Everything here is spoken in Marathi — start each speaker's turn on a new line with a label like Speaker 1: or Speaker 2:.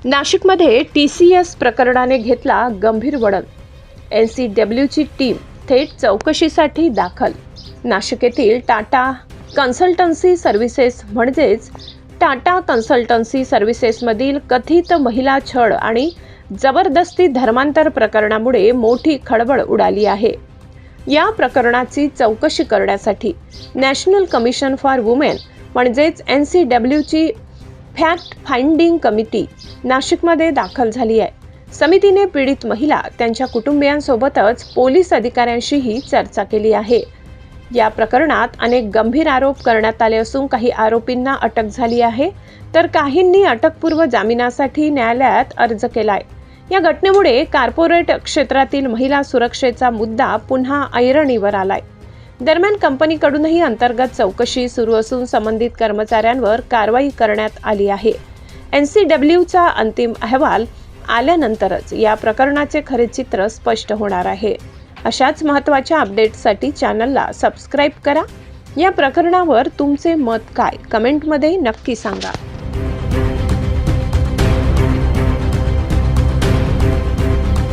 Speaker 1: नाशिकमध्ये TCS प्रकरणाने घेतला गंभीर वळण. NCWची टीम थेट चौकशीसाठी दाखल. नाशिक येथील टाटा कन्सल्टन्सी सर्व्हिसेस म्हणजेच टाटा कन्सल्टन्सी सर्व्हिसेसमधील कथित महिला छळ आणि जबरदस्ती धर्मांतर प्रकरणामुळे मोठी खळबळ उडाली आहे. या प्रकरणाची चौकशी करण्यासाठी नॅशनल कमिशन फॉर वुमेन म्हणजेच NCWची फॅक्ट फाइंडिंग कमिटी नाशिकमध्ये दाखल झाली आहे. समितीने पीडित महिला, त्यांच्या कुटुंबियांसोबतच पोलीस अधिकाऱ्यांशीही चर्चा केली आहे. या प्रकरणात अनेक गंभीर आरोप करण्यात आले असून काही आरोपींना अटक झाली आहे, तर काहींनी अटकपूर्व जामिनासाठी न्यायालयात अर्ज केलाय. या घटनेमुळे कॉर्पोरेट क्षेत्रातील महिला सुरक्षेचा मुद्दा पुन्हा ऐरणीवर आलाय. दरम्यान कंपनीकडूनही अंतर्गत चौकशी सुरू असून संबंधित कर्मचाऱ्यांवर कारवाई करण्यात आली आहे. NCWचा अंतिम अहवाल आल्यानंतरच या प्रकरणाचे खरे चित्र स्पष्ट होणार आहे. अशाच महत्त्वाच्या अपडेट्ससाठी चॅनलला सबस्क्राईब करा. या प्रकरणावर तुमचे मत काय, कमेंटमध्ये नक्की सांगा.